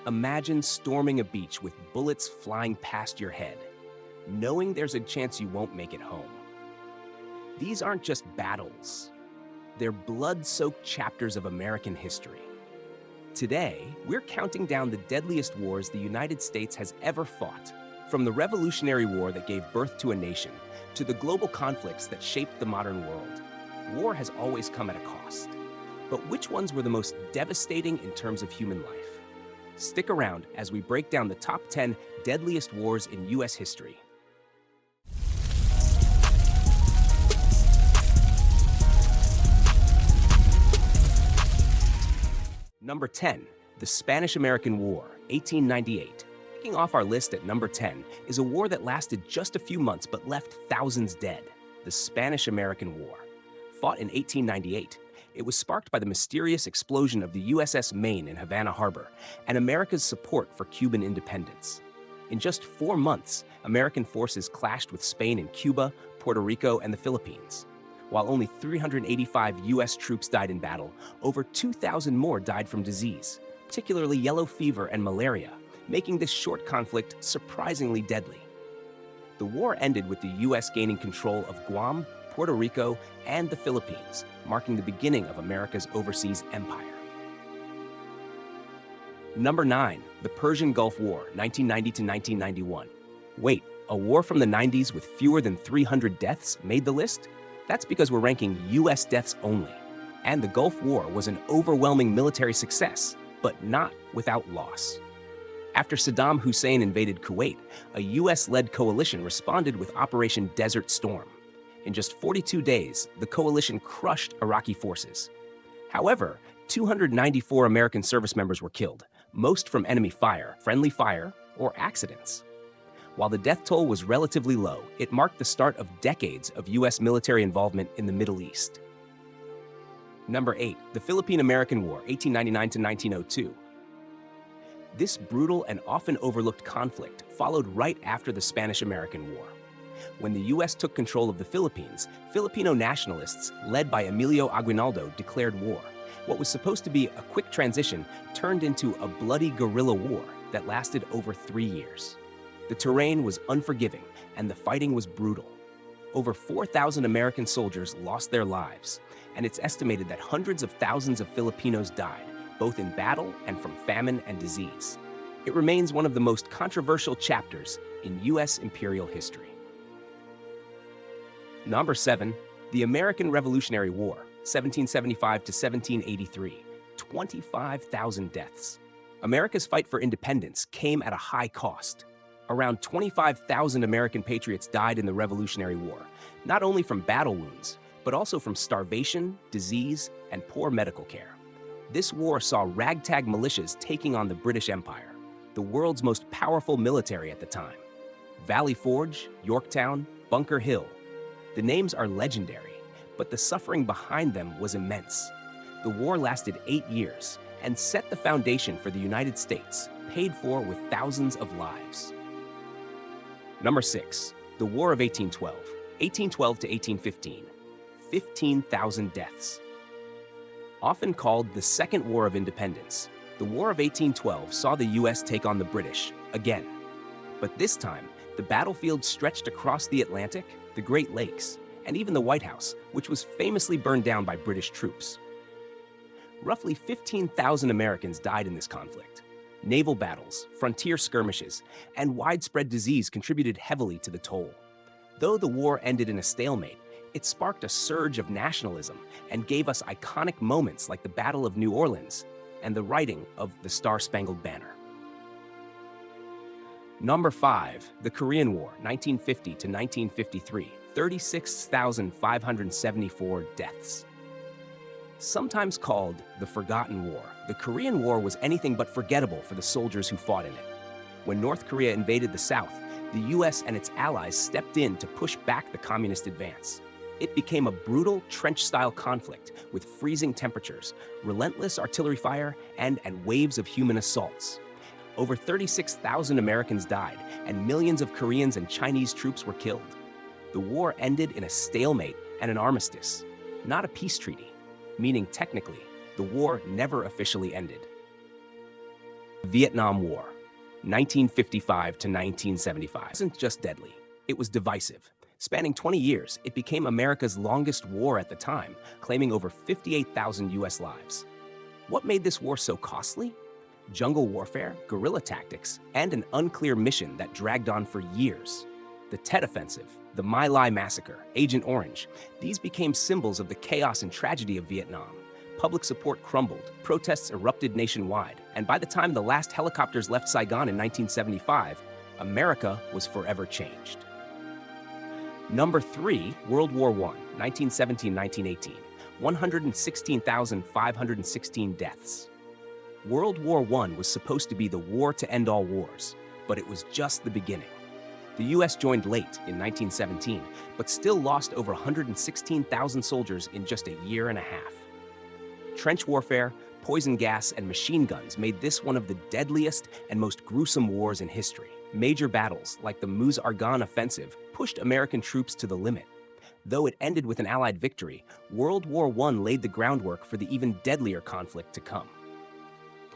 Imagine storming a beach with bullets flying past your head, knowing there's a chance you won't make it home. These aren't just battles, they're blood-soaked chapters of American history. Today, we're counting down the deadliest wars the United States has ever fought, from the Revolutionary War that gave birth to a nation to the global conflicts that shaped the modern world. War has always come at a cost. But which ones were the most devastating in terms of human life? Stick around as we break down the top 10 deadliest wars in U.S. history. Number 10, the Spanish-American War, 1898. Kicking off our list at number 10 is a war that lasted just a few months but left thousands dead, the Spanish-American War. Fought in 1898, it was sparked by the mysterious explosion of the USS Maine in Havana Harbor and America's support for Cuban independence. In just 4 months, American forces clashed with Spain in Cuba, Puerto Rico, and the Philippines. While only 385 U.S. troops died in battle, over 2,000 more died from disease, particularly yellow fever and malaria, making this short conflict surprisingly deadly. The war ended with the U.S. gaining control of Guam, Puerto Rico, and the Philippines, marking the beginning of America's overseas empire. Number 9, the Persian Gulf War, 1990 to 1991. Wait, a war from the 90s with fewer than 300 deaths made the list? That's because we're ranking U.S. deaths only. And the Gulf War was an overwhelming military success, but not without loss. After Saddam Hussein invaded Kuwait, a U.S.-led coalition responded with Operation Desert Storm. In just 42 days, the coalition crushed Iraqi forces. However, 294 American service members were killed, most from enemy fire, friendly fire, or accidents. While the death toll was relatively low, it marked the start of decades of U.S. military involvement in the Middle East. Number 8, the Philippine-American War, 1899 to 1902. This brutal and often overlooked conflict followed right after the Spanish-American War. When the U.S. took control of the Philippines, Filipino nationalists, led by Emilio Aguinaldo, declared war. What was supposed to be a quick transition turned into a bloody guerrilla war that lasted over 3 years. The terrain was unforgiving, and the fighting was brutal. Over 4,000 American soldiers lost their lives, and it's estimated that hundreds of thousands of Filipinos died, both in battle and from famine and disease. It remains one of the most controversial chapters in U.S. imperial history. Number 7, the American Revolutionary War, 1775 to 1783, 25,000 deaths. America's fight for independence came at a high cost. Around 25,000 American patriots died in the Revolutionary War, not only from battle wounds, but also from starvation, disease, and poor medical care. This war saw ragtag militias taking on the British Empire, the world's most powerful military at the time. Valley Forge, Yorktown, Bunker Hill. The names are legendary, but the suffering behind them was immense. The war lasted 8 years and set the foundation for the United States, paid for with thousands of lives. Number 6, the War of 1812, 1812 to 1815, 15,000 deaths. Often called the Second War of Independence, the War of 1812 saw the U.S. take on the British again. But this time, the battlefield stretched across the Atlantic, the Great Lakes, and even the White House, which was famously burned down by British troops. Roughly 15,000 Americans died in this conflict. Naval battles, frontier skirmishes, and widespread disease contributed heavily to the toll. Though the war ended in a stalemate, it sparked a surge of nationalism and gave us iconic moments like the Battle of New Orleans and the writing of the Star-Spangled Banner. Number 5, the Korean War, 1950 to 1953, 36,574 deaths. Sometimes called the Forgotten War, the Korean War was anything but forgettable for the soldiers who fought in it. When North Korea invaded the South, the U.S. and its allies stepped in to push back the communist advance. It became a brutal trench-style conflict with freezing temperatures, relentless artillery fire, and waves of human assaults. Over 36,000 Americans died, and millions of Koreans and Chinese troops were killed. The war ended in a stalemate and an armistice, not a peace treaty, meaning technically, the war never officially ended. Vietnam War, 1955 to 1975. It wasn't just deadly, it was divisive. Spanning 20 years, it became America's longest war at the time, claiming over 58,000 US lives. What made this war so costly? Jungle warfare, guerrilla tactics, and an unclear mission that dragged on for years. The Tet Offensive, the My Lai Massacre, Agent Orange, these became symbols of the chaos and tragedy of Vietnam. Public support crumbled, protests erupted nationwide, and by the time the last helicopters left Saigon in 1975, America was forever changed. Number 3, World War I, 1917-1918, 116,516 deaths. World War I was supposed to be the war to end all wars, but it was just the beginning. The US joined late in 1917, but still lost over 116,000 soldiers in just a year and a half. Trench warfare, poison gas, and machine guns made this one of the deadliest and most gruesome wars in history. Major battles, like the Meuse-Argonne Offensive, pushed American troops to the limit. Though it ended with an Allied victory, World War I laid the groundwork for the even deadlier conflict to come.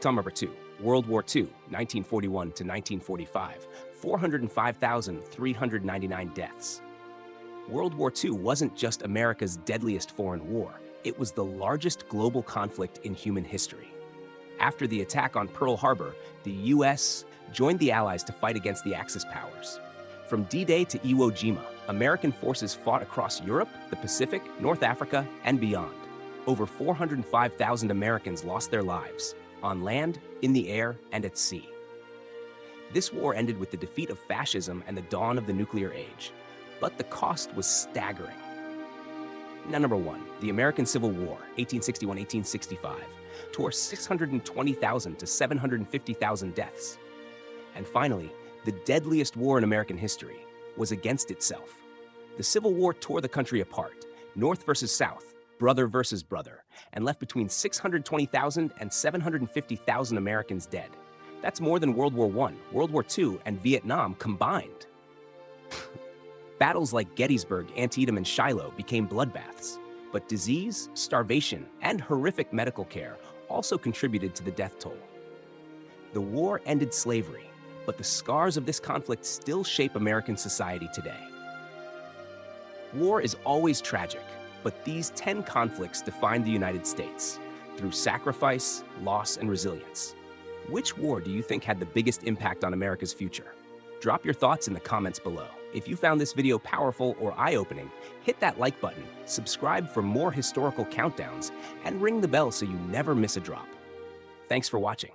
Number 2, World War II, 1941 to 1945, 405,399 deaths. World War II wasn't just America's deadliest foreign war, it was the largest global conflict in human history. After the attack on Pearl Harbor, the US joined the Allies to fight against the Axis powers. From D-Day to Iwo Jima, American forces fought across Europe, the Pacific, North Africa, and beyond. Over 405,000 Americans lost their lives, on land, in the air, and at sea. This war ended with the defeat of fascism and the dawn of the nuclear age, but the cost was staggering. Now, number 1, the American Civil War, 1861-1865, tore 620,000 to 750,000 deaths. And finally, the deadliest war in American history was against itself. The Civil War tore the country apart, North versus South, brother versus brother, and left between 620,000 and 750,000 Americans dead. That's more than World War I, World War II, and Vietnam combined. Battles like Gettysburg, Antietam, and Shiloh became bloodbaths, but disease, starvation, and horrific medical care also contributed to the death toll. The war ended slavery, but the scars of this conflict still shape American society today. War is always tragic, but these 10 conflicts defined the United States through sacrifice, loss, and resilience. Which war do you think had the biggest impact on America's future? Drop your thoughts in the comments below. If you found this video powerful or eye-opening, hit that like button, subscribe for more historical countdowns, and ring the bell so you never miss a drop. Thanks for watching.